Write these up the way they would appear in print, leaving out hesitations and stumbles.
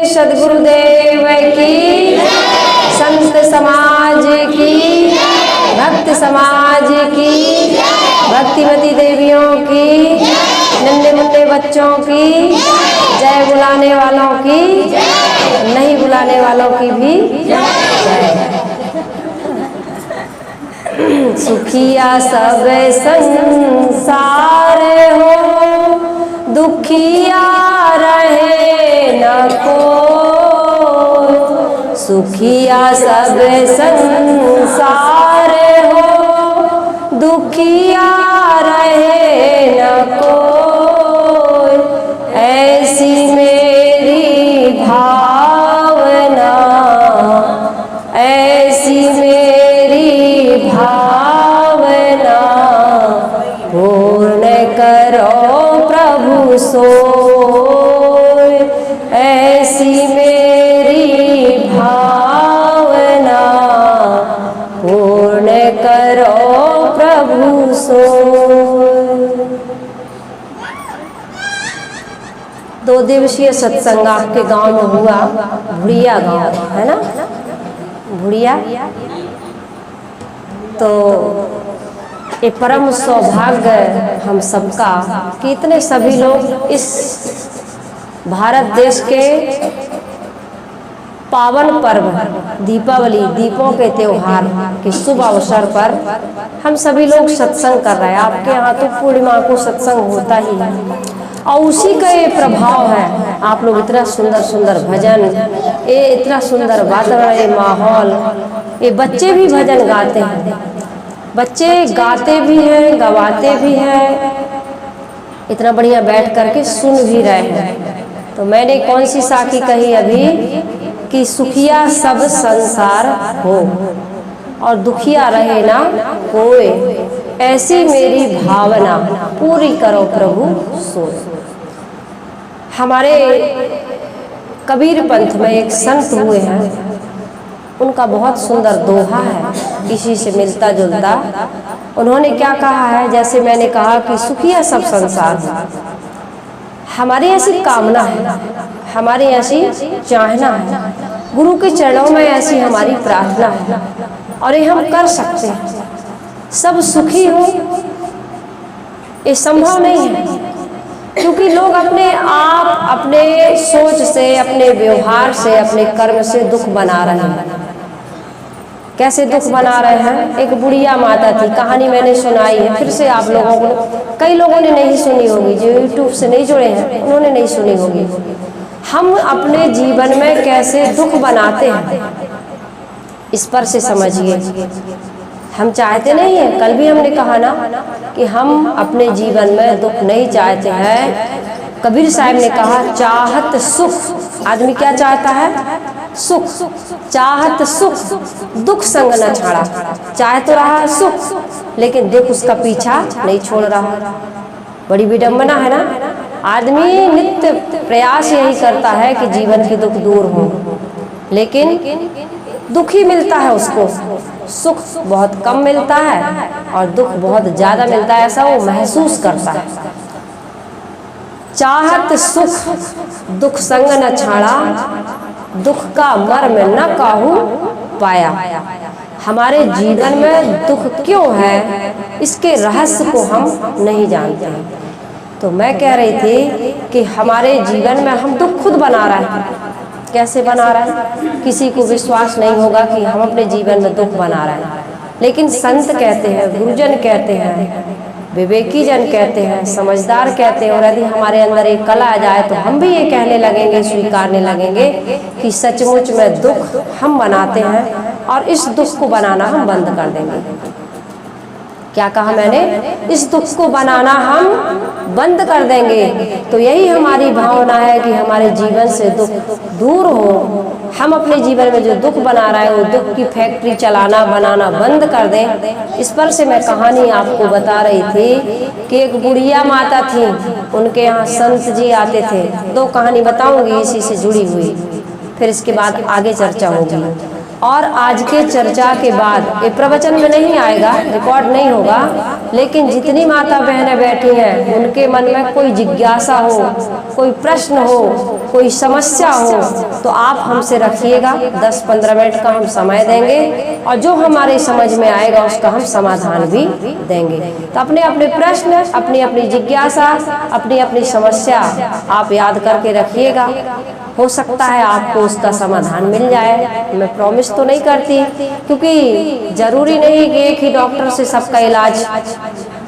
सद्गुरुदेव की, संत समाज की, भक्त समाज की, भक्तिमती देवियों की, नन्हे मुन्ने बच्चों की, जय बुलाने वालों की, नहीं बुलाने वालों की भी जय। सुखिया सब संसार हो, दुखिया रहे न कोई। सुखिया सब संसार हो, दुखिया रहे न कोई। ऐसी मेरी भावना, ऐसी मेरी भावना, पूर्ण करो प्रभु सोय। ऐसी मेरी भावना, पूर्ण करो प्रभु सोय। 2 दिवसीय सत्संग आपके गांव में हुआ, भुड़िया गांव है ना, भुड़िया। तो ये परम सौभाग्य हम सबका कि इतने सभी लोग इस भारत देश के पावन पर्व दीपावली, दीपों के त्योहार के शुभ अवसर पर हम सभी लोग सत्संग कर रहे हैं। आपके यहाँ तो पूर्णिमा को सत्संग होता ही है और उसी का ये प्रभाव है। आप लोग इतना सुंदर सुंदर भजन, ये इतना सुंदर वातावरण, ये माहौल, ये बच्चे भी भजन गाते हैं, बच्चे गाते भी हैं, गवाते भी हैं, इतना बढ़िया बैठ करके सुन भी रहे हैं। तो मैंने कौन सी साखी कही अभी कि सुखिया सब संसार हो और दुखिया रहे ना कोई। ऐसी मेरी भावना, पूरी करो प्रभु सोय। हमारे कबीर पंथ में एक संत हुए हैं, उनका बहुत सुंदर दोहा है, इसी से मिलता जुलता। उन्होंने क्या कहा है, जैसे मैंने कहा कि सुखिया सब संसार हो, हमारी ऐसी कामना है, हमारी ऐसी चाहना है, गुरु के चरणों में ऐसी हमारी प्रार्थना है और ये हम कर सकते हैं। सब सुखी हो ये संभव नहीं है, क्योंकि लोग अपने आप, अपने सोच से, अपने व्यवहार से, अपने कर्म से दुख बना रहे हैं। कैसे दुख बना रहे हैं? एक बुढ़िया माता थी, कहानी मैंने सुनाई है, फिर से आप लोगों को, कई लोगों ने नहीं सुनी होगी, जो यूट्यूब से नहीं जुड़े हैं उन्होंने नहीं सुनी होगी। हम अपने जीवन में कैसे दुख बनाते हैं, इस पर से समझिए। हम चाहते नहीं हैं, कल भी हमने कहा ना कि हम अपने जीवन में दुख नहीं चाहते हैं। कबीर साहब ने कहा, चाहत सुख, आदमी क्या चाहता है? सुख। चाहत सुख, दुख संग न छाड़ा। चाहे तो रहा सुख, लेकिन दुख उसका पीछा नहीं छोड़ रहा। बड़ी विडंबना है ना। आदमी नित्य प्रयास यही करता है कि जीवन के दुख दूर हो, लेकिन दुख ही मिलता है उसको। सुख बहुत कम मिलता है और दुख बहुत ज्यादा मिलता है, ऐसा वो महसूस करता है। चाहत सुख, दुख संग न छाड़ा, दुख का मर्म न काहू पाया। हमारे जीवन में दुख क्यों है, इसके रहस्य को हम नहीं जानते हैं। तो मैं कह रही थी कि हमारे जीवन में हम दुख खुद बना रहे हैं। कैसे बना रहे हैं? किसी को विश्वास नहीं होगा कि हम अपने जीवन में दुख बना रहे हैं, लेकिन संत कहते हैं, गुरुजन कहते हैं, विवेकी जन कहते हैं, समझदार कहते हैं, और यदि हमारे अंदर एक कला आ जाए तो हम भी ये कहने लगेंगे, स्वीकारने लगेंगे कि सचमुच में दुख हम बनाते हैं और इस दुख को बनाना हम बंद कर देंगे। क्या कहा मैंने? इस दुख को बनाना हम बंद कर देंगे। तो यही हमारी भावना है कि हमारे जीवन से दुख दूर हो। हम अपने जीवन में जो दुख बना रहे हैं वो दुख की फैक्ट्री चलाना, बनाना बंद कर दें। इस पर से मैं कहानी आपको बता रही थी कि एक बुढ़िया माता थी, उनके यहाँ संत जी आते थे। 2 कहानी बताऊंगी इसी से जुड़ी हुई, फिर इसके बाद आगे चर्चा होगी। और आज के चर्चा के बाद, ये प्रवचन में नहीं आएगा, रिकॉर्ड नहीं होगा, लेकिन जितनी माता बहनें बैठी हैं उनके मन में कोई जिज्ञासा हो, कोई प्रश्न हो, कोई समस्या हो, तो आप हमसे रखिएगा। 10-15 मिनट का हम समय देंगे और जो हमारे समझ में आएगा उसका हम समाधान भी देंगे। तो अपने अपने प्रश्न, अपनी अपनी जिज्ञासा, अपनी अपनी समस्या आप याद करके रखिएगा। हो सकता है आपको उसका समाधान मिल जाए। मैं प्रॉमिस तो नहीं करती, क्योंकि जरूरी नहीं कि एक ही डॉक्टर से सबका इलाज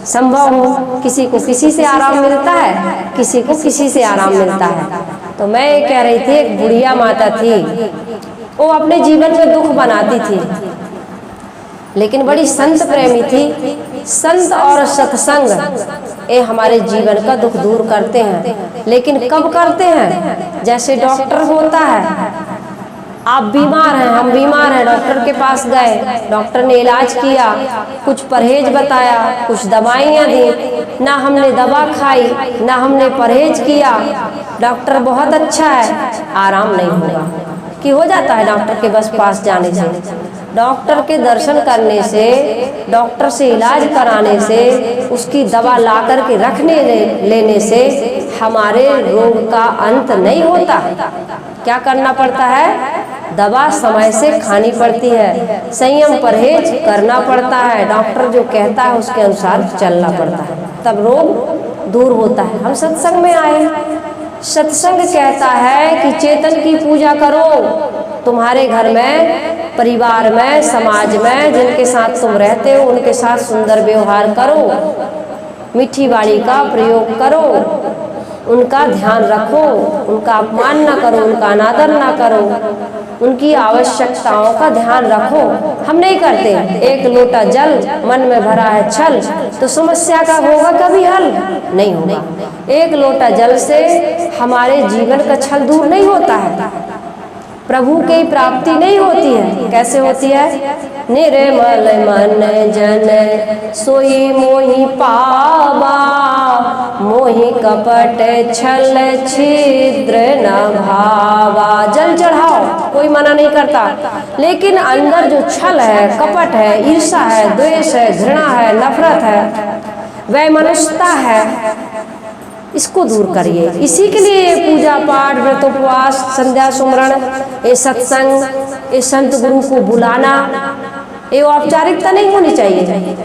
संभव हो। किसी को किसी से आराम मिलता है, किसी को किसी से आराम मिलता है। तो मैं ये कह रही थी, एक बुढ़िया माता थी, वो अपने जीवन में दुख बनाती थी, लेकिन बड़ी संत प्रेमी थी। संत और सत्संग ये हमारे जीवन का दुख दूर करते हैं, लेकिन कब करते हैं? जैसे डॉक्टर होता है, आप बीमार हैं, हम बीमार हैं, डॉक्टर के पास गए, डॉक्टर ने इलाज किया, कुछ परहेज बताया, कुछ दवाइयाँ दी, ना हमने दवा खाई ना हमने परहेज किया, डॉक्टर बहुत अच्छा है, आराम नहीं होगा। कि हो जाता है डॉक्टर के बस पास जाने से, डॉक्टर के दर्शन करने से, डॉक्टर से इलाज कराने से, उसकी दवा ला कर के लेने से हमारे रोग का अंत नहीं होता। क्या करना पड़ता है? दवा समय से खानी पड़ती है, संयम परहेज करना पड़ता है, डॉक्टर जो कहता है उसके अनुसार चलना पड़ता है, तब रोग दूर होता है। हम सत्संग में आए, सत्संग कहता है कि चेतन की पूजा करो। तुम्हारे घर में, परिवार में, समाज में जिनके साथ तुम रहते हो उनके साथ सुंदर व्यवहार करो, मीठी वाणी का प्रयोग करो, उनका ध्यान रखो, उनका अपमान ना करो, उनका अनादर ना करो, उनकी आवश्यकताओं का ध्यान रखो। हम नहीं करते। एक लोटा जल, मन में भरा है छल, तो समस्या का होगा कभी हल? नहीं होगा। एक लोटा जल से हमारे जीवन का छल दूर नहीं होता है, प्रभु की प्राप्ति नहीं होती है। कैसे होती है? निर्मल मन जन सोई मोहि पावा, मोहि कपट छल छिद्र न भावा। जल चढ़ाओ, कोई मना नहीं करता, लेकिन अंदर जो छल है, कपट है, ईर्ष्या है, द्वेष है, घृणा है, नफरत है, वैमनस्यता है, इसको दूर करिए। इसी के लिए ये पूजा पाठ, व्रत उपवास, संध्या सुमरण, ये सत्संग, ये संत गुरु को बुलाना, ये औपचारिकता नहीं होनी चाहिए।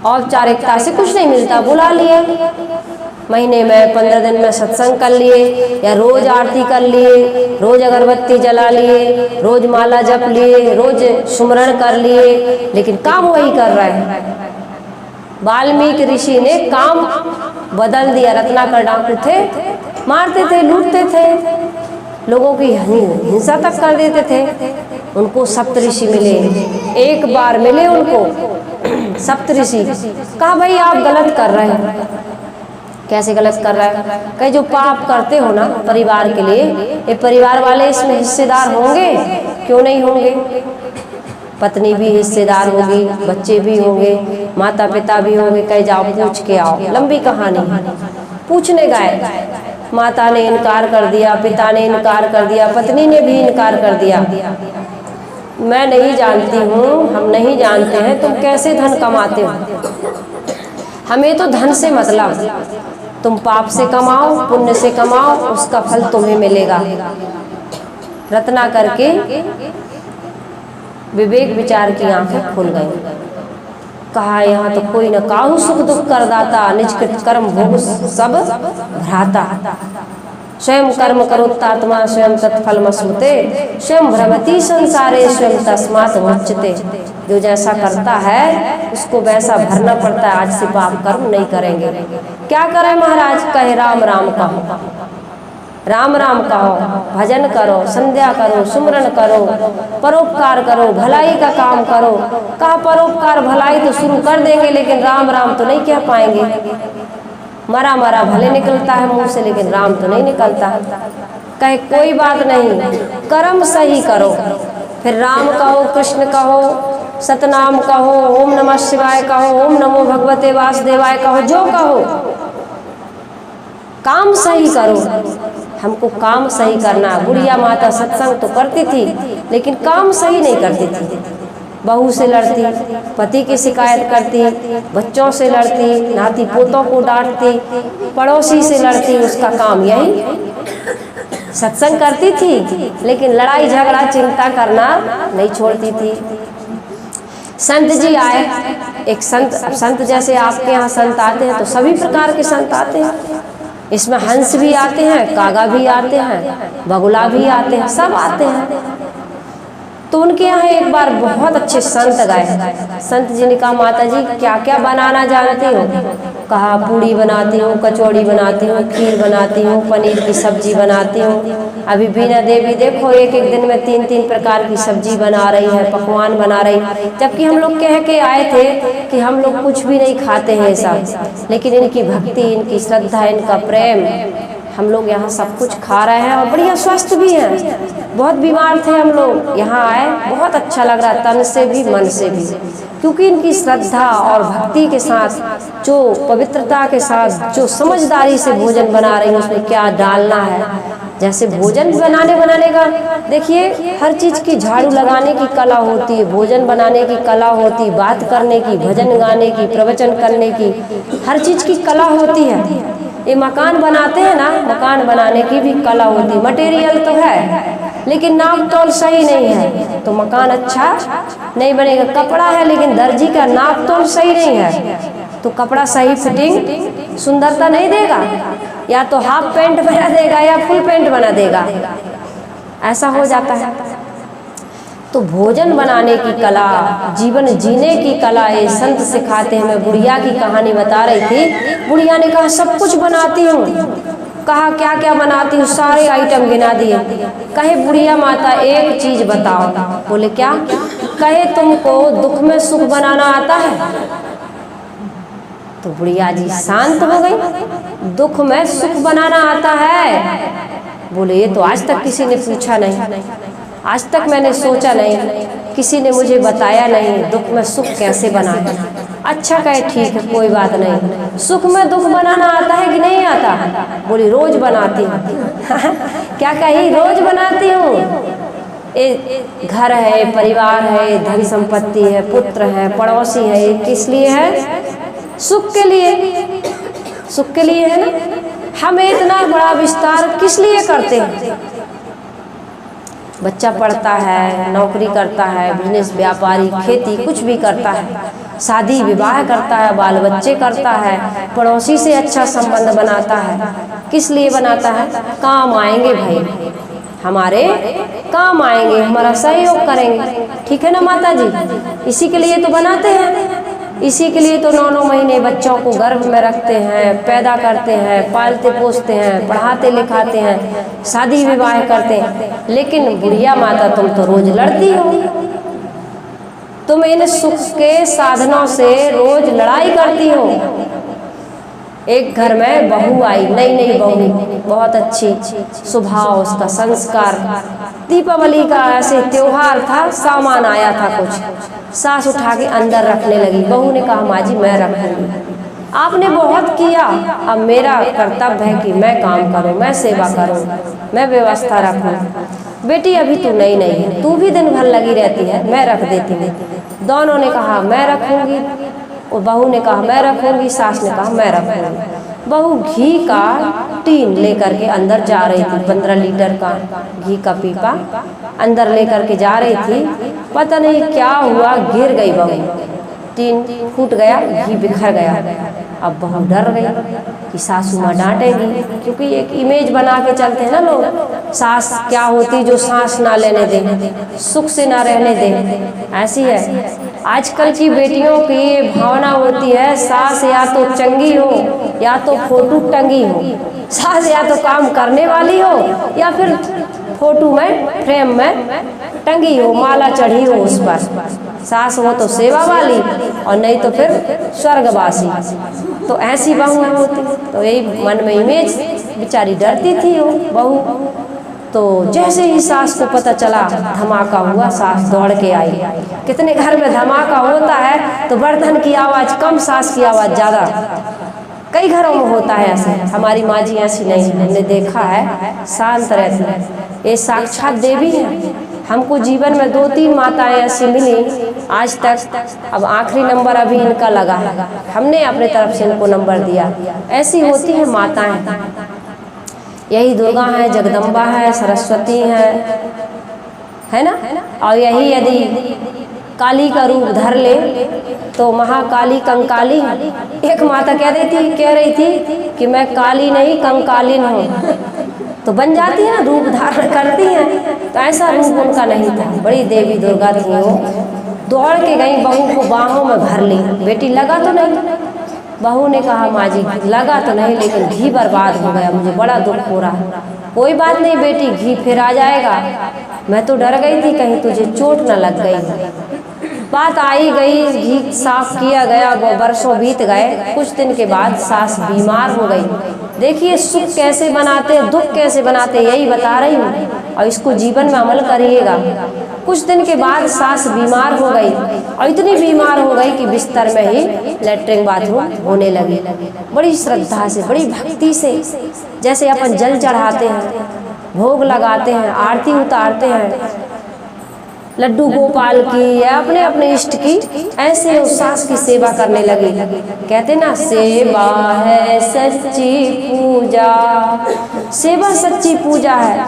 औपचारिकता से कुछ नहीं मिलता। बुला लिए, महीने में 15 दिन में सत्संग कर लिए, या रोज आरती कर लिए, रोज अगरबत्ती जला लिए, रोज माला जप लिए, रोज सुमरण कर लिए, लेकिन काम वही कर रहे हैं। वाल्मीकि ऋषि ने काम बदल दिया। रत्नाकर डाकू थे, मारते थे, लूटते थे, लोगों की हिंसा तक कर देते थे। उनको सप्तऋषि मिले, एक बार मिले उनको सप्तऋषि, कहा भाई आप गलत कर रहे हैं। कैसे गलत कर रहा है? कहीं जो पाप करते हो ना परिवार के लिए, ये परिवार वाले इसमें हिस्सेदार होंगे? क्यों नहीं होंगे? पत्नी भी हिस्सेदार होगी, बच्चे भी होंगे, माता पिता भी होंगे। कहीं जाओ पूछ के आओ, लंबी कहानी। पूछने गए, माता ने इनकार कर दिया, पिता ने इनकार कर दिया, पत्नी ने भी इनकार कर दिया। मैं नहीं जानती हूँ, हम नहीं जानते हैं तुम कैसे धन कमाते हो, हमें तो धन से मतलब, तुम पाप से कमाओ, पुण्य से कमाओ, उसका फल तुम्हें मिलेगा। रत्नाकर के विवेक विचार की आंखें खुल गई। कहा यहाँ तो कोई न काहू सुख दुख करदाता, निजकृत कर्म भोग सब भ्राता। स्वयं कर्म करोत्तात्मा स्वयं तत्फल मस्मते, स्वयं भ्रमति संसारे स्वयं तस्मात् मुच्यते। जो जैसा करता है उसको वैसा भरना पड़ता है। आज से पाप कर्म नहीं करेंगे। क्या करें महाराज? कहे राम राम कहो, राम राम कहो, भजन करो, संध्या करो, सुमरण करो, परोपकार करो, भलाई का काम करो। कहा परोपकार भलाई तो शुरू कर देंगे, लेकिन राम राम तो नहीं कह पाएंगे। मरा मरा भले निकलता है मुंह से, लेकिन राम तो नहीं निकलता। कहे कोई बात नहीं, कर्म सही करो, फिर राम कहो, कृष्ण कहो, सतनाम कहो, ओम नमः शिवाय कहो, ओम नमो भगवते वासुदेवाय कहो, जो कहो, काम सही करो, हमको काम सही करना। बुढ़िया माता सत्संग तो करती थी लेकिन काम सही नहीं करती थी। बहू से लड़ती, पति की शिकायत करती, बच्चों से लड़ती, नाती पोतों को डांटती, पड़ोसी से लड़ती। उसका काम यही। सत्संग करती थी लेकिन लड़ाई झगड़ा चिंता करना नहीं छोड़ती थी। संत जी आए, एक संत जैसे आपके यहाँ संत आते हैं तो सभी प्रकार के संत आते हैं। इसमें हंस भी आते हैं, कागा भी आते हैं, बगुला भी आते हैं, सब आते हैं। तो उनके यहाँ एक बार बहुत अच्छे संत गए। संत जी ने कहा, माता जी क्या क्या बनाना जानती हो? कहा, पूड़ी बनाती हूँ, कचौड़ी बनाती हूँ, खीर बनाती हूँ, पनीर की सब्जी बनाती हूँ। अभी बीना देवी देखो एक एक दिन में 3-3 प्रकार की सब्जी बना रही है, पकवान बना रही। जबकि हम लोग कह के आए थे कि हम लोग कुछ भी नहीं खाते हैं सब, लेकिन इनकी भक्ति, इनकी श्रद्धा, इनका प्रेम, हम लोग यहाँ सब कुछ खा रहे हैं और बढ़िया स्वस्थ भी हैं। बहुत बीमार थे हम लोग, यहाँ आए बहुत अच्छा लग रहा, तन से भी मन से भी, क्योंकि इनकी श्रद्धा और भक्ति के साथ, जो पवित्रता के साथ, जो समझदारी से भोजन बना रही है, उसमें क्या डालना है। जैसे भोजन बनाने का देखिए, हर चीज़ की झाड़ू लगाने की कला होती है, भोजन बनाने की कला होती है, बात करने की, भजन गाने की, प्रवचन करने की, हर चीज़ की कला होती है। ये मकान बनाते हैं ना, मकान बनाने की भी कला होती है। मटेरियल तो है लेकिन नाप तोल सही नहीं है तो मकान अच्छा नहीं बनेगा। कपड़ा है लेकिन दर्जी का नाप तोल सही नहीं है तो कपड़ा सही फिटिंग सुंदरता नहीं देगा। या तो हाफ पैंट बना देगा या फुल पैंट बना देगा, ऐसा हो जाता है। तो भोजन बनाने की कला, जीवन जीने की कला ये संत सिखाते हैं। मैं बुढ़िया की कहानी बता रही थी। बुढ़िया ने कहा, सब कुछ बनाती हूँ। कहा, क्या क्या बनाती हूँ? सारे आइटम गिना दिए। कहे, बुढ़िया माता एक चीज बताओ। बोले, क्या? कहे, तुमको दुख में सुख बनाना आता है? तो बुढ़िया जी शांत हो गई। दुख में सुख बनाना आता है? बोले, ये तो आज तक किसी ने पूछा नहीं, आज तक मैंने सोचा नहीं, किसी ने मुझे बताया नहीं दुख में सुख कैसे बनाए। अच्छा, कहे ठीक है, कोई बात नहीं। सुख में दुख बनाना आता है कि नहीं आता? बोली, रोज बनाती हूँ। क्या कही? रोज बनाती हूँ। घर है, परिवार है, धन संपत्ति है, पुत्र है, पड़ोसी है, ये किस लिए है? सुख के लिए, सुख के लिए है ना। हम इतना बड़ा विस्तार किस लिए करते हैं? बच्चा पढ़ता है, नौकरी करता है, बिजनेस, व्यापारी, खेती, कुछ भी करता है, शादी विवाह करता है, बाल बच्चे करता है, पड़ोसी से अच्छा संबंध बनाता है। किस लिए बनाता है? काम आएंगे भाई, हमारे काम आएंगे, हमारा सहयोग करेंगे। ठीक है ना माता जी? इसी के लिए तो बनाते हैं। इसी के लिए तो 9-9 महीने बच्चों को गर्भ में रखते हैं, पैदा करते हैं, पालते पोसते हैं, पढ़ाते लिखाते हैं, शादी विवाह करते हैं। लेकिन बुढ़िया माता, तुम तो रोज लड़ती हो। तुम इन सुख के साधनों से रोज लड़ाई करती हो। एक घर में बहू आई, नई बहू, बहुत अच्छी स्वभाव, उसका संस्कार। दीपावली का ऐसे त्योहार था, सामान आया था कुछ, सास उठा के अंदर रखने लगी। बहू ने कहा, माँ जी मैं रखूंगी। आपने बहुत किया, अब मेरा कर्तव्य है कि मैं काम करूं, मैं सेवा करूं, मैं व्यवस्था रखूं। बेटी अभी तू नई है, तू भी दिन भर लगी रहती है, मैं रख देती हूँ। दोनों ने कहा मैं रखूंगी, और बहू ने कहा मैं रखूंगी, सास ने कहा मैं रखूंगी। बहू घी का टीन लेकर के अंदर जा रही थी, 15 लीटर का घी का पीपा अंदर लेकर के जा रही थी। पता नहीं क्या हुआ, गिर गई बहू, टीन फूट गया, घी बिखर गया। अब बहू डर गई कि सासू माँ डांटेगी, क्योंकि एक इमेज बना के चलते हैं ना लोग, सास क्या होती जो सांस ना लेने दे, सुख से ना रहने दे। ऐसी है आजकल की बेटियों की ये भावना होती है, सास या तो चंगी हो या तो फोटो टंगी हो। सास या तो काम करने वाली हो या फिर फोटो में, फ्रेम में टंगी हो, माला चढ़ी हो उस पर। सास हो तो सेवा वाली और नहीं तो फिर स्वर्गवासी। तो ऐसी बहू होती, तो यही मन में इमेज, बेचारी डरती थी वो बहू। तो जैसे ही सास को पता चला, धमाका हुआ, सास दौड़ के आई। कितने घर में धमाका होता है तो बर्तन की आवाज़ कम, सास की आवाज़ ज़्यादा। कई घरों में होता है ऐसे। हमारी माँ जी ऐसी नहीं है, हमने देखा है, शांत रहती है। ये साक्षात देवी है। हमको जीवन में 2-3 माताएं ऐसी मिली आज तक। अब आखिरी नंबर अभी इनका लगा है, हमने अपने तरफ से इनको नंबर दिया। ऐसी होती है माताएं। यही दुर्गा है, जगदम्बा है, सरस्वती है ना। और यही यदि काली का रूप धर ले तो महाकाली कंकाली। एक माता कह रही थी कि मैं काली नहीं कंकालीन हूँ, तो बन जाती है ना, रूप धारण करती हैं। तो ऐसा रूप उनका नहीं था, बड़ी देवी दुर्गा थी वो। दौड़ के गई, बहू को बाहों में भर ली। बेटी लगा तो नहीं? बहू ने कहा माँ जी लगा तो नहीं, लेकिन घी बर्बाद हो गया, मुझे बड़ा दुख हो रहा है। कोई बात नहीं बेटी, घी फिर आ जाएगा। मैं तो डर गई थी कहीं तुझे चोट न लग गई। बात आई गई, घी साफ किया गया, वो वर्षों बीत गए। कुछ दिन के बाद सास बीमार हो गई। देखिए सुख कैसे बनाते हैं, दुख कैसे बनाते हैं, यही बता रही हूँ, और इसको जीवन में अमल करिएगा। कुछ दिन के बाद सास बीमार हो गई, और इतनी बीमार हो गई कि बिस्तर में ही लैट्रिन बाथरूम होने लगी। बड़ी श्रद्धा से, बड़ी भक्ति से, जैसे अपन जल चढ़ाते हैं, भोग लगाते हैं, आरती उतारते हैं, लड्डू गोपाल की या अपने अपने इष्ट की, ऐसे उस सास की सेवा करने लगी। कहते ना, सेवा है सच्ची पूजा, सेवा सच्ची पूजा है।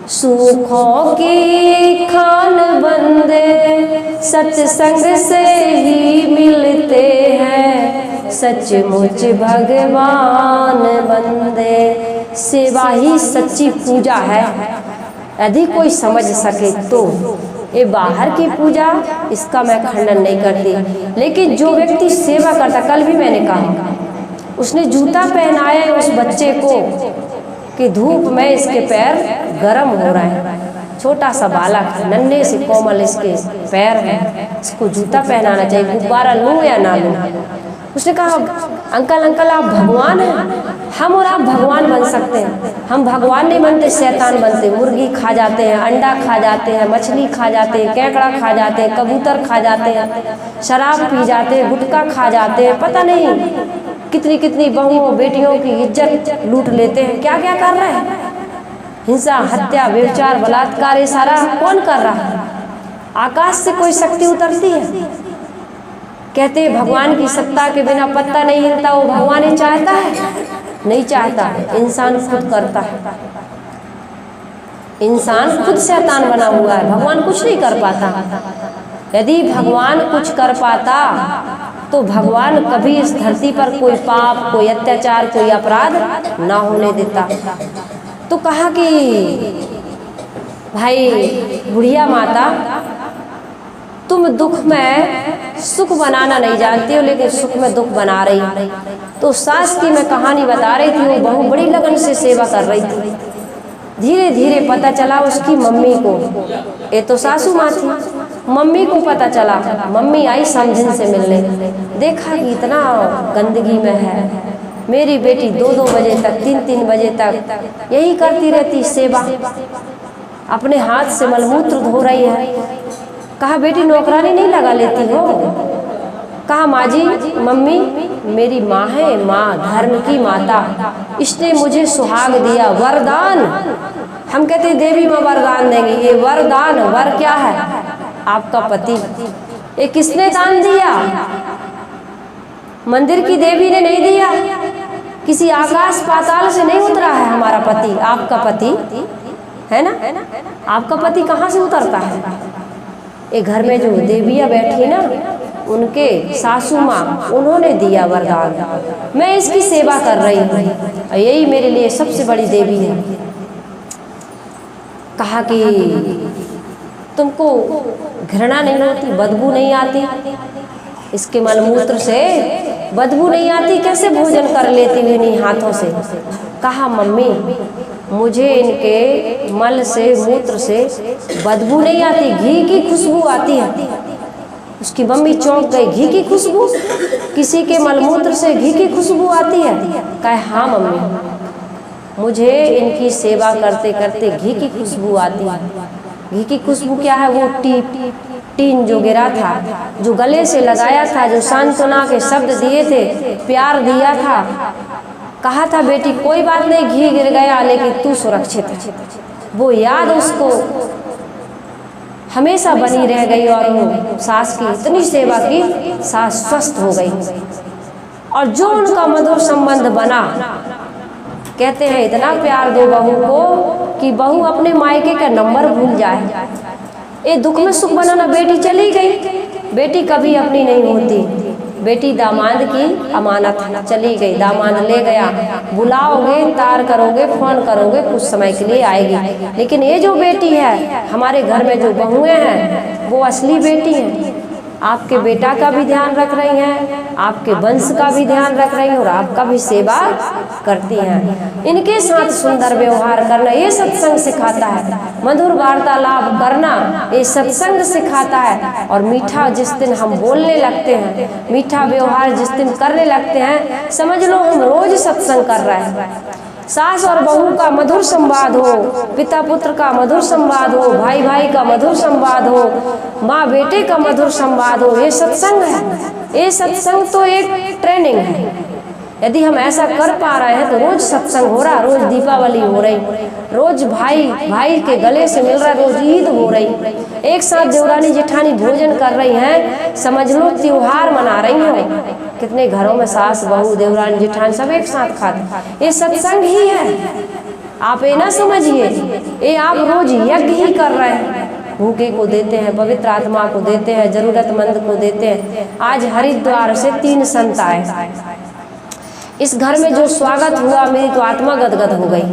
सुखों की खान बंदे सत्संग से ही मिलते हैं, सचमुच भगवान बंदे। सेवा ही सच्ची पूजा है, यदि कोई समझ सके तो। ये बाहर की पूजा, इसका मैं खंडन नहीं करती, लेकिन जो व्यक्ति सेवा करता, कल भी मैंने कहा, उसने जूता पहनाया है उस बच्चे को कि धूप में इसके पैर गर्म हो रहे हैं। छोटा सा बालक, नन्हे से कोमल इसके पैर हैं, इसको जूता पहनाना चाहिए, गुब्बारा लूँ या ना लूँ। उसने कहा अंकल आप भगवान हैं, हम और आप भगवान बन सकते हैं। हम भगवान नहीं बनते, शैतान बनते। मुर्गी खा जाते हैं, अंडा खा जाते हैं, मछली खा जाते हैं, केकड़ा खा जाते हैं, कबूतर खा जाते हैं, शराब पी जाते हैं, गुटखा खा जाते हैं, पता नहीं कितनी कितनी बहुओं बेटियों की इज्जत लूट लेते हैं। क्या क्या कर रहे हैं? हिंसा, हत्या, व्यभिचार, बलात्कार, ये सारा कौन कर रहा है? आकाश से कोई शक्ति उतरती है? कहते हैं भगवान की सत्ता के बिना पत्ता नहीं हिलता। वो भगवान ही चाहता है? नहीं चाहता, इंसान खुद करता है। इंसान खुद शैतान बना हुआ है, भगवान कुछ नहीं कर पाता। यदि भगवान कुछ कर पाता तो भगवान कभी इस धरती पर कोई पाप, कोई अत्याचार, कोई अपराध ना होने देता। तो कहा कि भाई बुढ़िया माता, तुम दुख में सुख बनाना नहीं जानती हो, लेकिन सुख में दुख बना रही हो। तो सास की मैं कहानी बता रही थी, वो बहू बड़ी लगन से सेवा कर रही थी। धीरे धीरे पता चला उसकी मम्मी को, ये तो सासू माँ थी, मम्मी को पता चला। मम्मी आई समझन से मिलने, देखा कि इतना गंदगी में है। मेरी बेटी 2-2 बजे तक, 3-3 बजे तक यही करती रहती सेवा, अपने हाथ से मलमूत्र धो रही है। कहा बेटी नौकरानी नहीं लगा लेती हो? कहा माँ जी, मम्मी मेरी माँ है, माँ धर्म की माता, इसने मुझे सुहाग दिया, वरदान। हम कहते देवी माँ वरदान देंगी, ये वरदान, वर क्या है? आपका पति। ये किसने दान दिया? मंदिर की देवी ने नहीं दिया, किसी आकाश पाताल से नहीं उतरा है हमारा पति। आपका पति है ना, आपका पति कहाँ से उतरता है? ये घर में जो देवियाँ बैठी ना, उनके सासू माँ, उन्होंने दिया वरदान। मैं इसकी सेवा कर रही हूँ, यही मेरे लिए सबसे बड़ी देवी है। कहा कि तुमको घृणा नहीं होती, बदबू नहीं आती? इसके मलमूत्र से बदबू नहीं आती, कैसे भोजन कर लेती हुई नहीं हाथों से? कहा मम्मी मुझे इनके मल से, मूत्र से बदबू नहीं आती, घी की खुशबू आती है। उसकी मम्मी चौंक गई, घी की खुशबू? किसी के मलमूत्र से घी की खुशबू आती है? कहे हाँ मम्मी, मुझे इनकी सेवा करते करते घी की खुशबू आती है। घी की खुशबू क्या है? वो टीप टीन जो गिरा था, जो गले से लगाया था, जो सांत्वना के शब्द दिए थे, प्यार दिया था, कहा था बेटी कोई बात नहीं, घी गिर गया लेकिन तू सुरक्षित है, वो याद उसको हमेशा बनी रह गई। और वो सास की इतनी सेवा की, सास स्वस्थ हो गई। और जो उनका मधुर संबंध बना, कहते हैं इतना प्यार दो बहू को कि बहू अपने मायके का नंबर भूल जाए। ये दुख में सुख बनाना, बेटी चली गई, बेटी कभी अपनी नहीं होती, बेटी दामाद की अमानत चली गई, दामाद ले गया, बुलाओगे, तार करोगे, फोन करोगे, कुछ समय के लिए आएगी। लेकिन ये जो बेटी है, हमारे घर में जो बहुएं हैं, वो असली बेटी हैं। आपके बेटा का भी ध्यान रख रही हैं, आपके वंश का भी ध्यान रख रही हैं और आपका भी सेवा करती हैं। इनके साथ सुंदर व्यवहार करना ये सत्संग सिखाता है, मधुर वार्तालाप करना ये सत्संग सिखाता है। और मीठा जिस दिन हम बोलने लगते हैं, मीठा व्यवहार जिस दिन करने लगते हैं, समझ लो हम रोज सत्संग कर रहे हैं। सास और बहू का मधुर संवाद हो, पिता पुत्र का मधुर संवाद हो, भाई भाई का मधुर संवाद हो, माँ बेटे का मधुर संवाद हो, ये सत्संग है। ये सत्संग तो एक ट्रेनिंग है। यदि हम ऐसा कर पा रहे हैं तो रोज सत्संग हो रहा, रोज दीपावली हो रही, रोज भाई भाई के गले से मिल रहा, रोज ईद हो रही, एक साथ देवरानी जेठानी भोजन कर रही हैं, समझ लो त्योहार मना रही हैं। कितने घरों में सास बहू देवरानी जेठानी सब एक साथ खाते, ये सत्संग ही है। आप ये ना समझिए ये आप रोज यज्ञ ही कर रहे हैं। भूखे को देते हैं, पवित्र आत्मा को देते हैं, जरूरतमंद को देते हैं। आज हरिद्वार से 3 संत आए, इस घर में जो स्वागत हुआ, मेरी तो आत्मा गदगद हो गई।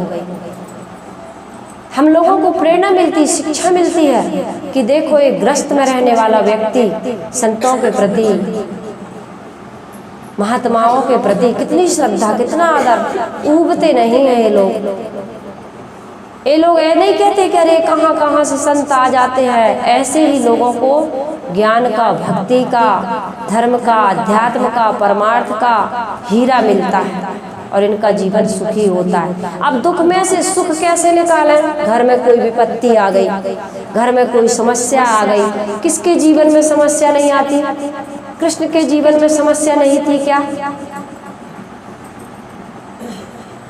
हम लोगों को प्रेरणा मिलती, शिक्षा मिलती है कि देखो एक ग्रस्त में रहने वाला व्यक्ति संतों के प्रति, महात्माओं के प्रति कितनी श्रद्धा, कितना आदर, ऊबते नहीं है ये लोग। ये लोग ये नहीं कहते कि अरे कहाँ कहाँ से संत आ जाते हैं। ऐसे ही लोगों को ज्ञान का, भक्ति का, धर्म का, अध्यात्म का, परमार्थ का हीरा मिलता है और इनका जीवन सुखी होता है। अब दुख में से सुख कैसे निकालें? घर में कोई विपत्ति आ गई, घर में कोई समस्या आ गई, किसके जीवन में समस्या नहीं आती? कृष्ण के जीवन में समस्या नहीं थी क्या?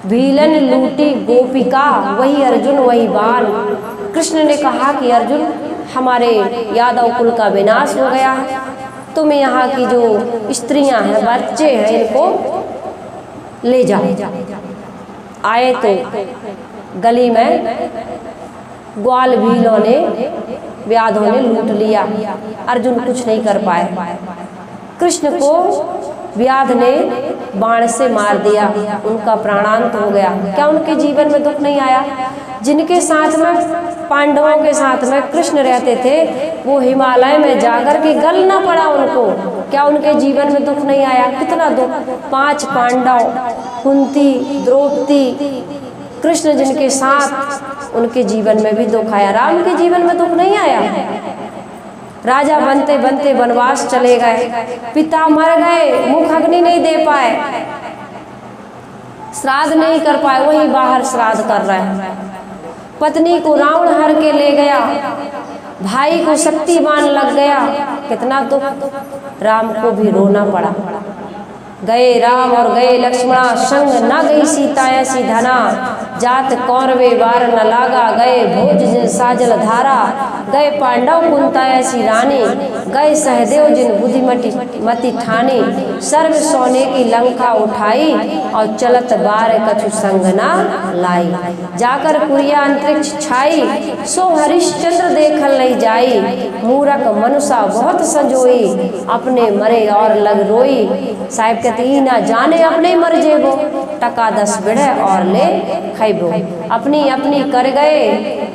भीलन लूटी गोपिका, वही अर्जुन वही बाण। कृष्ण ने कहा कि अर्जुन हमारे यादव कुल का विनाश हो गया है, तुम यहाँ की जो स्त्रियां हैं, बच्चे हैं, इनको ले जाओ। आए तो गली में ग्वाल भीलों ने, व्याधों ने लूट लिया, अर्जुन कुछ नहीं कर पाए। कृष्ण को व्याध ने बाण से मार दिया, उनका प्राणांत हो गया। क्या उनके जीवन में दुख नहीं आया? जिनके साथ में, पांडवों के साथ में कृष्ण रहते थे, वो हिमालय में जाकर के गल ना पड़ा उनको, क्या उनके जीवन में दुख नहीं आया? कितना दुख। 5 पांडव, कुंती, द्रौपदी, कृष्ण जिनके साथ, उनके जीवन में भी दुख आया। राम के जीवन में दुख नहीं आया। राजा बनते बनते वनवास चले गए, पिता मर गए, मुख अग्नि नहीं दे पाए, श्राद्ध नहीं कर पाए, वहीं बाहर श्राद्ध कर रहे हैं। पत्नी को रावण हर के ले गया, भाई को शक्तिमान लग गया, कितना दुख। राम को भी रोना पड़ा। गए राम और गए लक्ष्मणा, संग न गई सीता ऐसी धना, जात कौरवे वार न लागा, गए भोज जिन साजल धारा, गए पांडव कुंता ऐसी रानी, गए सहदेव जिन बुद्धिमती मति ठानी, सर्व सोने की लंका उठाई, और चलत बार कछु संग ना लाई, जाकर कुरिया अंतरिक्ष छाई, सो हरिश्चंद्र देखल नहीं जाई, मूरख मनुषा बहुत संजोई, अपने मरे और लग रोई। साहिब कहती ना जाने अपने मर जेबो, टका 10 बिढ़े और ले खैबो। अपनी अपनी कर गए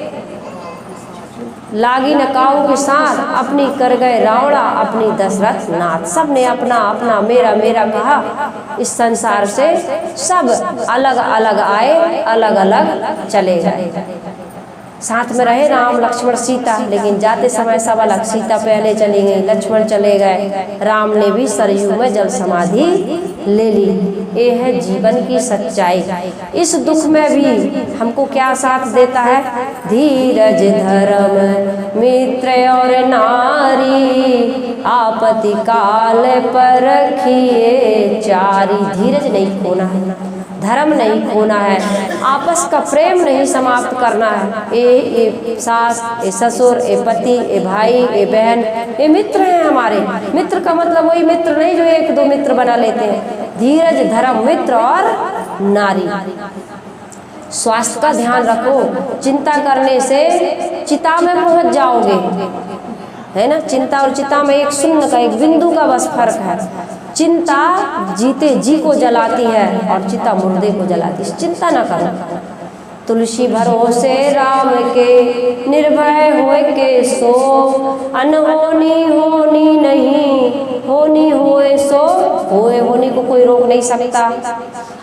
लागी न काऊ के साथ, अपनी कर गए रावणा, अपनी दशरथ नाथ। सब ने अपना अपना मेरा मेरा कहा। इस संसार से सब अलग अलग आए, अलग अलग चले गए। साथ में रहे राम लक्ष्मण सीता, लेकिन जाते समय सब अलग। सीता पहले चली गई, लक्ष्मण चले गए, राम ने भी सरयू में जल समाधि ले ली। ये है जीवन की सच्चाई। इस दुख में भी हमको क्या साथ देता है? धीरज धर्म मित्र और नारी, आपत्ति काल पर रखिए चारी। धीरज नहीं खोना है, धर्म नहीं खोना है, आपस का प्रेम नहीं समाप्त करना है। ये सास, ये ससुर, ये पति, ये भाई, ये बहन, ये मित्र हैं हमारे। मित्र का मतलब वही मित्र नहीं जो एक दो मित्र बना लेते हैं। धीरज धर्म मित्र और नारी। स्वास्थ्य का ध्यान रखो, चिंता करने से चिता में पहुंच जाओगे, है ना। चिंता और चिता में एक शून्य का, एक बिंदु का बस फर्क है। चिंता जीते जी को जलाती है और चिता मुर्दे को जलाती है। चिंता ना करो। तुलसी भरोसे राम के, निर्भय होए के सो, अनहोनी होनी नहीं, होनी होए सो होए। होने को कोई रोक नहीं सकता।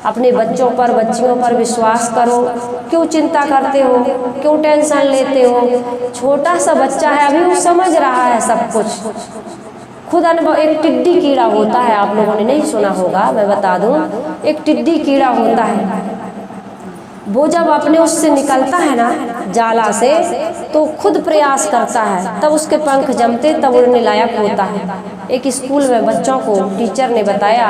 अपने बच्चों पर, बच्चियों पर विश्वास करो। क्यों चिंता करते हो, क्यों टेंशन लेते हो? छोटा सा बच्चा है, अभी वो समझ रहा है सब कुछ, खुद अनुभव। एक टिड्डी कीड़ा होता है, आप लोगों ने नहीं सुना होगा, मैं बता दूं। एक टिड्डी कीड़ा होता है, वो जब अपने उससे निकलता है ना जाला से, तो खुद प्रयास करता है, तब उसके पंख जमते, तब उड़ने लायक होता है। एक स्कूल में बच्चों को टीचर ने बताया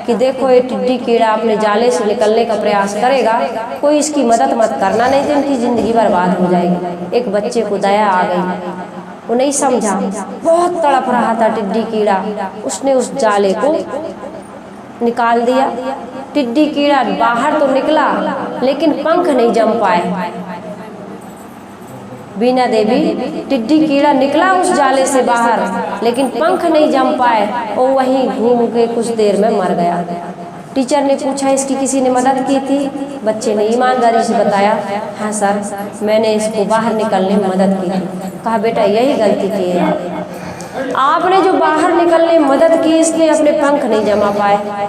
कि देखो ये टिड्डी कीड़ा अपने जाले से निकलने का प्रयास करेगा, कोई इसकी मदद मत करना, नहीं तो इनकी ज़िंदगी बर्बाद हो जाएगी। एक बच्चे को दया आ गई, वो नहीं समझा, बहुत तड़प रहा था टिड्डी कीड़ा, उसने उस जाले को निकाल दिया। टिड्डी कीड़ा बाहर तो निकला, लेकिन पंख नहीं जम पाए। बीना देवी, टिड्डी कीड़ा निकला उस जाले से बाहर, लेकिन पंख नहीं जम पाए और वहीं घूम के कुछ देर में मर गया। टीचर ने पूछा इसकी किसी ने मदद की थी? बच्चे ने ईमानदारी से बताया, हाँ सर, मैंने इसको बाहर निकलने में मदद की थी। कहा बेटा यही गलती की है, आपने जो बाहर निकलने में मदद की, इसलिए अपने पंख नहीं जमा पाए।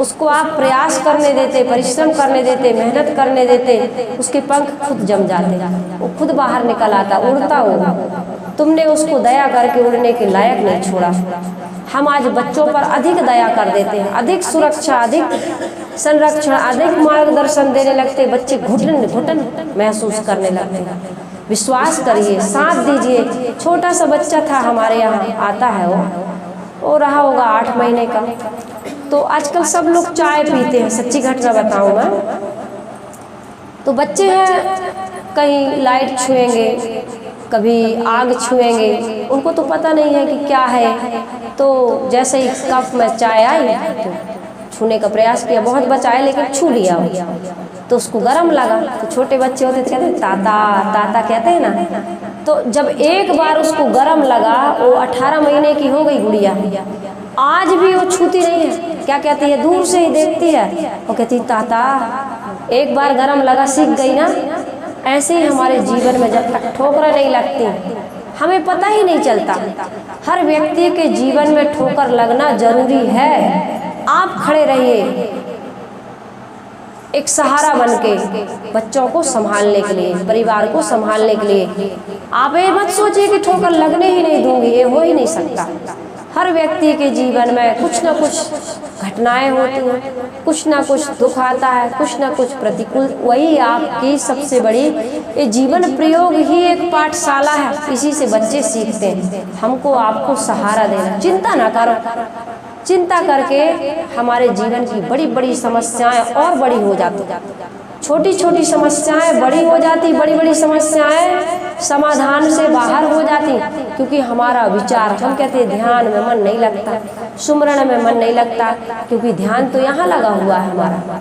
उसको आप प्रयास करने देते, परिश्रम करने देते, मेहनत करने देते, उसके पंख खुद जम जाते, वो खुद बाहर निकल आता, उड़ता होगा। तुमने उसको दया करके उड़ने के लायक नहीं छोड़ा। हम आज बच्चों पर अधिक दया कर देते हैं, अधिक सुरक्षा, अधिक संरक्षण, अधिक मार्गदर्शन देने लगते, बच्चे घुटन घुटन महसूस करने लगते हैं। विश्वास करिए, साथ दीजिए। छोटा सा बच्चा था हमारे यहाँ, आता है वो रहा होगा 8 महीने का। तो आजकल सब लोग चाय पीते हैं, सच्ची घटना बताऊँ मैं, तो बच्चे हैं कहीं लाइट छुएंगे, कभी आग छुएंगे, उनको तो पता नहीं है कि क्या है। तो जैसे ही कप में चाय आई तो छूने का प्रयास किया, बहुत बचाया लेकिन छू लिया, तो उसको गर्म लगा। तो छोटे बच्चे होते थे, कहते हैं ताता ताता कहते हैं ना। तो जब एक बार उसको गर्म लगा, वो 18 महीने की हो गई गुड़िया, आज भी वो छूती नहीं है। क्या कहती है? दूर से ही देखती है, वो कहती ताता। एक बार गर्म लगा, सीख गई ना। ऐसे ही हमारे जीवन में जब तक ठोकरें नहीं लगती, हमें पता ही नहीं चलता। हर व्यक्ति के जीवन में ठोकर लगना जरूरी है। आप खड़े रहिए एक सहारा बनके, बच्चों को संभालने के लिए, परिवार को संभालने के लिए। आप ये मत सोचिए कि ठोकर लगने ही नहीं दूंगी, ये हो ही नहीं सकता। हर व्यक्ति के जीवन में कुछ ना कुछ घटनाएं होती हैं, कुछ ना कुछ दुख आता है, कुछ ना कुछ प्रतिकूल। वही आपकी सबसे बड़ी ये जीवन प्रयोग ही एक पाठशाला है, इसी से बच्चे सीखते हैं। हमको आपको सहारा देना, चिंता ना करो। चिंता करके हमारे जीवन की बड़ी बड़ी समस्याएं और बड़ी हो जाती, छोटी छोटी समस्याएं बड़ी हो जाती, बड़ी बड़ी समस्याएं समाधान से बाहर हो जाती, क्योंकि हमारा विचार, हम कहते हैं ध्यान में मन नहीं लगता, सुमरण में मन नहीं लगता, क्योंकि ध्यान तो यहाँ लगा हुआ है हमारा।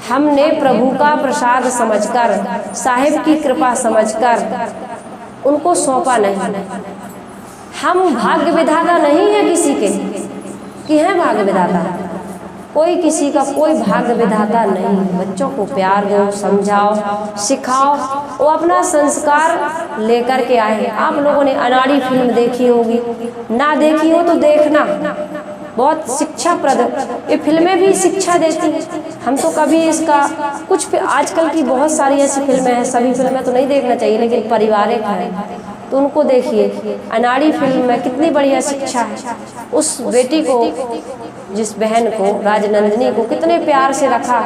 हमने प्रभु का प्रसाद समझकर, साहिब की कृपा समझकर उनको सौंपा नहीं। हम भाग्य विधाता नहीं है किसी के, कि है भाग्य विधाता? कोई किसी का कोई भाग्य विधाता नहीं। बच्चों को प्यार दो, समझाओ, सिखाओ, वो अपना संस्कार लेकर के आए। आप लोगों ने अनाड़ी फिल्म देखी होगी, ना देखी हो तो देखना, बहुत शिक्षाप्रद। ये फिल्में भी शिक्षा देती हैं। हम तो कभी इसका कुछ, आजकल की बहुत सारी ऐसी फिल्में हैं, सभी फिल्में तो नहीं देखना चाहिए, लेकिन पारिवारिक है तो उनको देखिए। अनाड़ी फिल्म में कितनी बढ़िया शिक्षा है। उस बेटी को जिस बहन को, राजनंदिनी को कितने प्यार से रखा,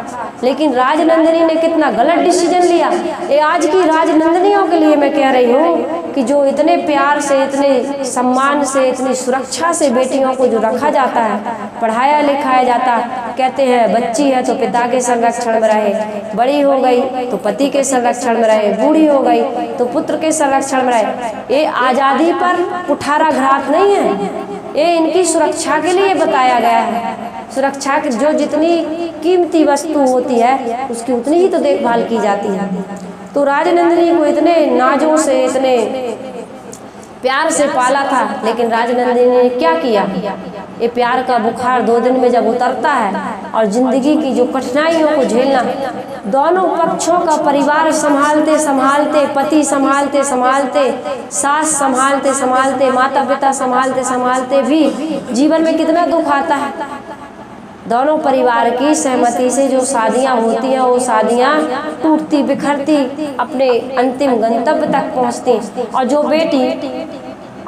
लेकिन राजनंदिनी ने कितना गलत डिसीजन लिया। ये आज की राजनंदिनियों के लिए मैं कह रही हूँ कि जो इतने प्यार से, इतने सम्मान से, इतनी सुरक्षा से बेटियों को जो रखा जाता है, पढ़ाया लिखाया जाता, कहते हैं बच्ची है तो पिता के संरक्षण में रहे, बड़ी हो गई तो पति के संरक्षण में रहे, बूढ़ी हो गई तो पुत्र के संरक्षण में रहे। ये आज़ादी पर कुठाराघात नहीं है, ये इनकी सुरक्षा के लिए बताया गया है। सुरक्षा की जो जितनी कीमती वस्तु होती है उसकी उतनी ही तो देखभाल की जाती है। तो राजनंदिनी को इतने नाजों से, इतने प्यार से पाला था, लेकिन राजनंदिनी ने क्या किया? ये प्यार का बुखार 2 दिन में जब उतरता है और जिंदगी की जो कठिनाइयों को झेलना, दोनों पक्षों का परिवार संभालते संभालते, पति संभालते संभालते, सास संभालते संभालते, माता पिता संभालते संभालते भी जीवन में कितना दुख आता है। दोनों परिवार की सहमति से जो शादियां होती हैं वो शादियां टूटती बिखरती अपने अंतिम गंतव्य तक पहुंचती। और जो बेटी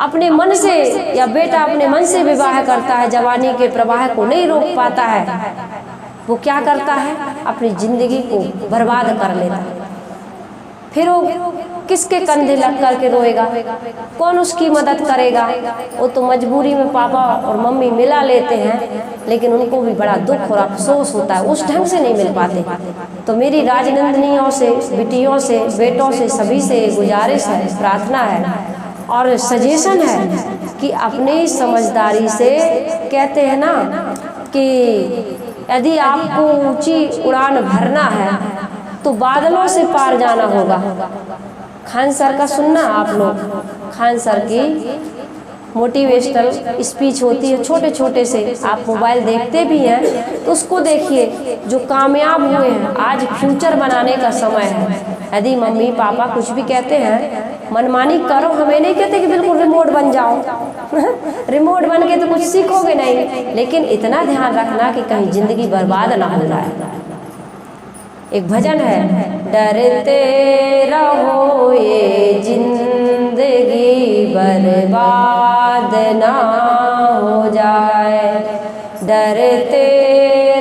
अपने मन से या बेटा अपने मन से विवाह करता है, जवानी के प्रवाह को नहीं रोक पाता है, वो क्या करता है? अपनी जिंदगी को बर्बाद कर लेता है। फिर वो किसके कंधे लग करके रोएगा? कौन उसकी मदद करेगा? वो तो मजबूरी में पापा और मम्मी मिला लेते हैं, लेकिन उनको भी बड़ा दुख और अफसोस होता है, उस ढंग से नहीं मिल पाते। तो मेरी राजनंदिनियों से, बिटियों से, बेटों से, सभी से गुजारिश है, प्रार्थना है और सजेशन है कि अपनी समझदारी से, कहते हैं ना कि यदि आपको ऊंची उड़ान भरना है तो बादलों से पार जाना होगा। खान सर का सुनना आप लोग, खान सर की मोटिवेशनल स्पीच होती है, छोटे छोटे से, आप मोबाइल देखते भी हैं तो उसको देखिए। जो कामयाब हुए हैं, आज फ्यूचर बनाने का समय है। यदि मम्मी पापा कुछ भी कहते हैं, मनमानी करो, हमें नहीं कहते कि बिल्कुल रिमोट बन जाओ रिमोट बन के तो कुछ सीखोगे नहीं, लेकिन इतना ध्यान रखना कि कहीं जिंदगी बर्बाद ना हो जाए। एक भजन है, डरते रहो ये जिंदगी बर्बाद ना हो जाए, डरते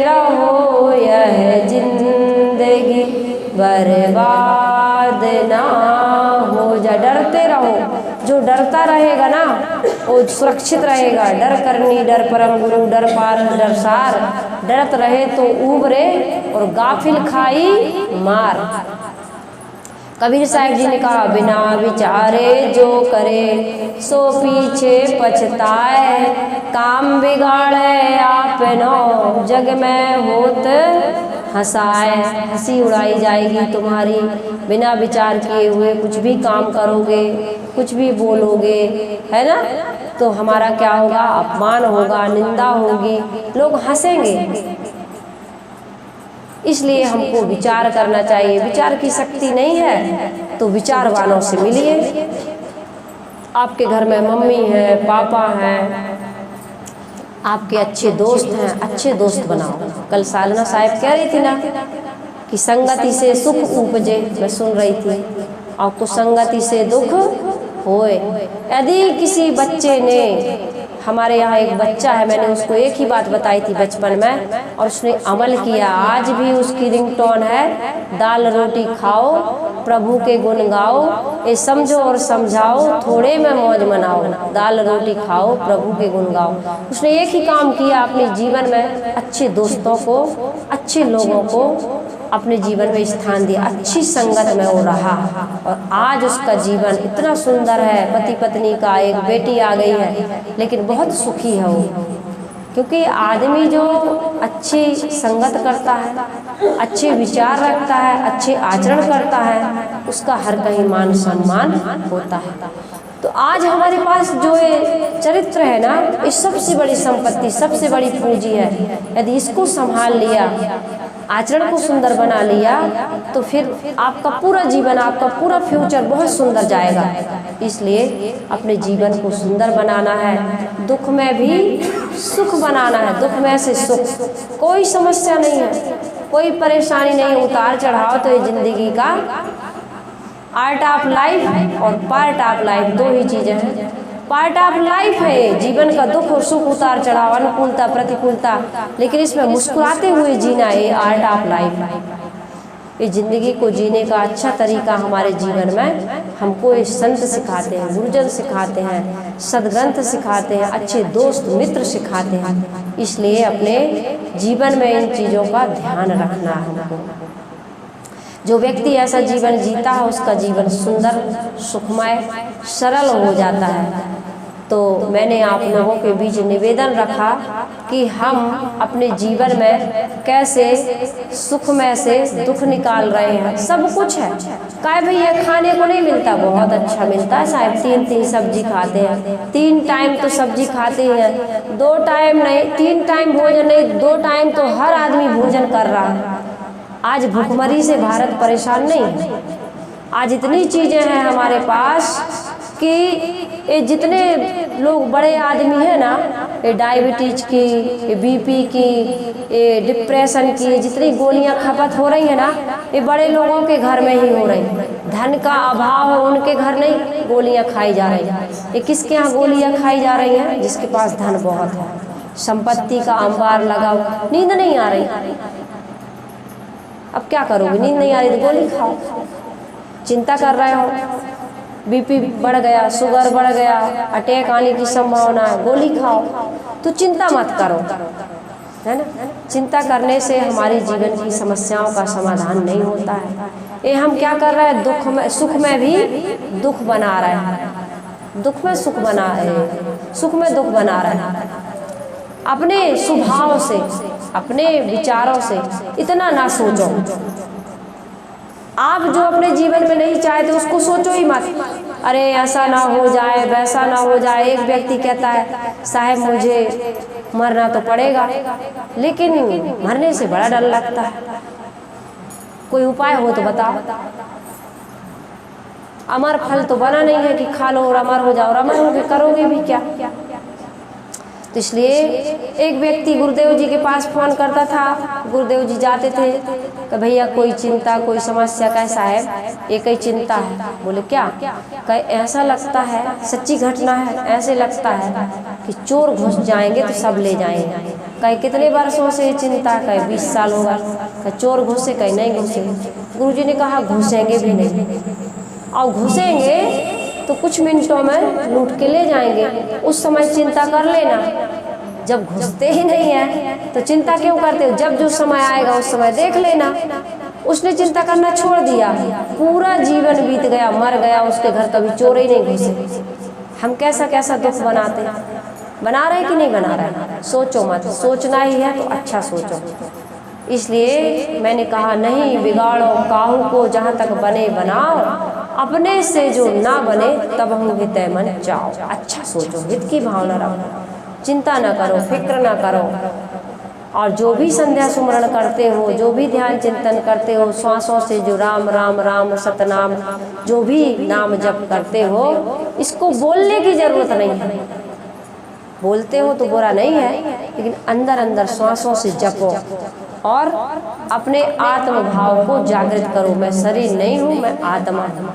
रहो यह जिंदगी बर्बाद ना हो जाए। डरते रहो, जो डरता रहेगा ना वो सुरक्षित रहेगा। डर करनी डर परम गुरु, डर पार डर सार, डरत रहे तो उबरे और गाफिल खाई मार। कबीर साहब जी ने कहा, बिना विचारे जो करे सो पीछे पछताए, काम बिगाड़े आपनो जग में होत हंसाए। हंसी उड़ाई जाएगी तुम्हारी, बिना विचार किए हुए कुछ भी काम करोगे, कुछ भी बोलोगे, है ना, तो हमारा क्या होगा? अपमान होगा, निंदा होगी, लोग हंसेंगे। इसलिए हमको विचार करना चाहिए। विचार की शक्ति नहीं है तो विचारवानों से मिलिए। आपके घर में मम्मी है, पापा हैं, आपके अच्छे दोस्त हैं, अच्छे दोस्त बनाओ। कल सालना साहिब कह रही थी ना कि संगति से सुख उपजे, मैं सुन रही थी, और कुसंगति से दुख होए। यदि किसी बच्चे ने, हमारे यहाँ एक बच्चा है, मैंने उसको एक ही बात बताई थी बचपन में और उसने अमल किया, आज भी उसकी रिंगटोन है, दाल रोटी खाओ प्रभु के गुण गाओ, ये समझो और समझाओ थोड़े में मौज मनाओ, दाल रोटी खाओ प्रभु के गुण गाओ। उसने एक ही काम किया अपने जीवन में, अच्छे दोस्तों को, अच्छे लोगों को अपने जीवन में स्थान दिया, अच्छी संगत में वो रहा और आज उसका जीवन इतना सुंदर है। पति पत्नी का, एक बेटी आ गई है, लेकिन बहुत सुखी है वो, क्योंकि आदमी जो अच्छी संगत करता है, अच्छे विचार रखता है, अच्छे आचरण करता है, उसका हर कहीं मान सम्मान होता है। तो आज हमारे पास जो ये चरित्र है ना, ये सबसे बड़ी संपत्ति, सबसे बड़ी पूंजी है। यदि इसको संभाल लिया, आचरण को सुंदर बना लिया, तो फिर आपका पूरा जीवन, आपका पूरा फ्यूचर बहुत सुंदर जाएगा। इसलिए अपने जीवन को सुंदर बनाना है, दुख में भी सुख बनाना है, दुख में से सुख। कोई समस्या नहीं है, कोई परेशानी नहीं, उतार चढ़ाव तो ये जिंदगी का आर्ट ऑफ लाइफ और पार्ट ऑफ लाइफ, दो ही चीज़ें हैं। पार्ट ऑफ लाइफ है ये। जीवन का दुख और सुख, उतार चढ़ाव, अनुकूलता प्रतिकूलता, लेकिन इसमें मुस्कुराते हुए जीना ये आर्ट ऑफ लाइफ है। इस जिंदगी को जीने का अच्छा तरीका हमारे जीवन में हमको ये संत सिखाते हैं, गुरुजन सिखाते हैं, सदग्रंथ सिखाते हैं, अच्छे दोस्त मित्र सिखाते हैं। इसलिए अपने जीवन में इन चीज़ों का ध्यान रखना है हमको। जो व्यक्ति ऐसा जीवन जीता है उसका जीवन सुंदर, सुखमय, सरल हो जाता है। तो मैंने आप लोगों के बीच निवेदन रखा कि हम अपने जीवन में कैसे सुखमय से दुख निकाल रहे हैं। सब कुछ है, काय भैया खाने को नहीं मिलता, बहुत अच्छा मिलता है साहब। 3 सब्जी खाते हैं, 3 टाइम तो सब्जी खाते हैं, 2 टाइम नहीं, 3 टाइम भोजन नहीं, 2 टाइम तो हर आदमी भोजन कर रहा है। आज भूखमरी से भारत परेशान नहीं है। आज इतनी चीज़ें हैं हमारे पास कि ये जितने लोग बड़े आदमी हैं ना, ये डायबिटीज की, ये बीपी की, ये डिप्रेशन की, जितनी गोलियां खपत हो रही है ना, ये बड़े लोगों के घर में ही हो रही है। धन का अभाव है, उनके घर नहीं गोलियां खाई जा रही हैं। ये किसके यहाँ गोलियां खाई जा रही हैं? जिसके पास धन बहुत है, संपत्ति का अंबार लगा। नींद नहीं आ रही, अब क्या करोगे? नींद नहीं आ रही तो गोली खाओ। चिंता कर रहे हो, बीपी बढ़ गया, शुगर बढ़ गया, अटैक आने की संभावना है, गोली खाओ। तो चिंता मत करो, है ना। चिंता करने से हमारी जीवन की समस्याओं का समाधान नहीं होता है। ये हम क्या कर रहे हैं? दुख में, सुख में भी दुख बना रहे हैं, दुख में सुख बना रहे हैं, सुख में दुख बना रहे हैं। अपने स्वभाव से, अपने विचारों से इतना ना सोचो। आप जो अपने जीवन में नहीं चाहते उसको सोचो ही मत। अरे ऐसा ना हो जाए, वैसा ना हो जाए। एक व्यक्ति कहता है साहब मुझे मरना तो पड़ेगा, लेकिन मरने से बड़ा डर लगता है। कोई उपाय हो तो बताओ। अमर फल तो बना नहीं है कि खा लो और अमर हो जाओ, और अमर होगे करोगे भी क्या? तो इसलिए एक व्यक्ति गुरुदेव जी के पास फ़ोन करता था। गुरुदेव जी जाते थे कि भैया कोई चिंता, कोई समस्या, कैसा है? एक ही चिंता है। बोले क्या? कहे ऐसा लगता है, सच्ची घटना है, ऐसे लगता है कि चोर घुस जाएंगे तो सब ले जाएंगे। कहे कितने वर्षों से चिंता? कहे 20 साल होगा। कहे चोर घुसे? कहे नहीं घुसे। गुरुजी ने कहा घुसेंगे भी नहीं, और घुसेंगे तो कुछ मिनटों में लूट के ले जाएंगे, उस समय चिंता कर लेना। जब घुसते ही नहीं है तो चिंता क्यों करते हो? जब जो समय आएगा उस समय देख लेना। उसने चिंता करना छोड़ दिया, पूरा जीवन बीत गया, मर गया, उसके घर कभी चोर ही नहीं घुसे। हम कैसा कैसा दुख बनाते हैं, बना रहे कि नहीं बना रहे? सोचो मत, सोचना ही है तो अच्छा सोचो। इसलिए मैंने कहा नहीं बिगाड़ो काहू को, जहाँ तक बने बनाओ, अपने से जो ना बने तब हम हित मन चाओ। अच्छा सोचो, हित की भावना रखो, चिंता ना करो, फिक्र ना करो। और जो भी संध्या सुमरण करते हो, जो भी ध्यान चिंतन करते हो, श्वासों से जो राम राम राम सतनाम जो भी नाम जप करते हो, इसको बोलने की जरूरत नहीं है। बोलते हो तो बुरा नहीं है, लेकिन अंदर अंदर श्वासों से जपो और अपने आत्म भाव को जागृत करो। मैं शरीर नहीं हूँ, मैं आत्मा हूँ।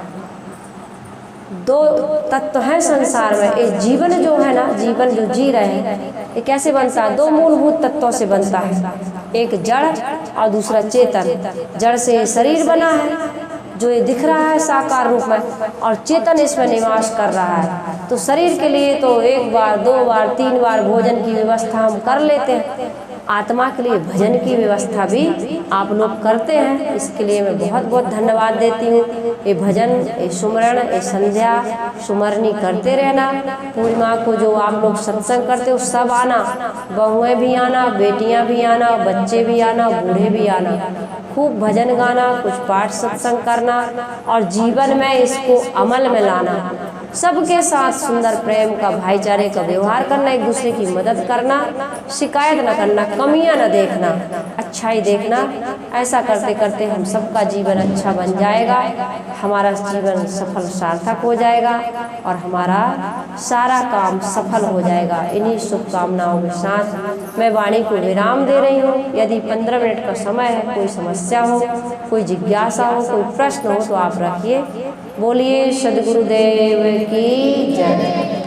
2 तत्व हैं संसार में। ये जीवन जो है ना, जीवन जो जी रहे हैं, ये कैसे बनता है? 2 मूलभूत तत्वों से बनता है, एक जड़ और दूसरा चेतन। जड़ से ये शरीर बना है जो ये दिख रहा है साकार रूप में, और चेतन इसमें निवास कर रहा है। तो शरीर के लिए तो 1 बार 2 बार 3 बार भोजन की व्यवस्था हम कर लेते हैं, आत्मा के लिए भजन की व्यवस्था भी आप लोग करते हैं। इसके लिए मैं बहुत बहुत धन्यवाद देती हूँ। ये भजन, ये सुमरण, ये संध्या सुमरनी करते रहना। पूर्णिमा को जो आप लोग सत्संग करते हो सब आना, बहुएं भी आना, बेटियां भी आना, बच्चे भी आना, बूढ़े भी आना। खूब भजन गाना, कुछ पाठ सत्संग करना और जीवन में इसको अमल में लाना। सबके साथ सुंदर प्रेम का, भाईचारे का व्यवहार करना, एक दूसरे की मदद करना, शिकायत न करना, कमियां न देखना, अच्छाई देखना। ऐसा करते करते हम सबका जीवन अच्छा बन जाएगा, हमारा जीवन सफल सार्थक हो जाएगा और हमारा सारा काम सफल हो जाएगा। इन्हीं शुभकामनाओं के साथ मैं वाणी को विराम दे रही हूँ। यदि 15 मिनट का समय है, कोई समस्या हो, कोई जिज्ञासा हो, कोई प्रश्न हो तो आप रखिए। बोलिए सद्गुरुदेव की जय।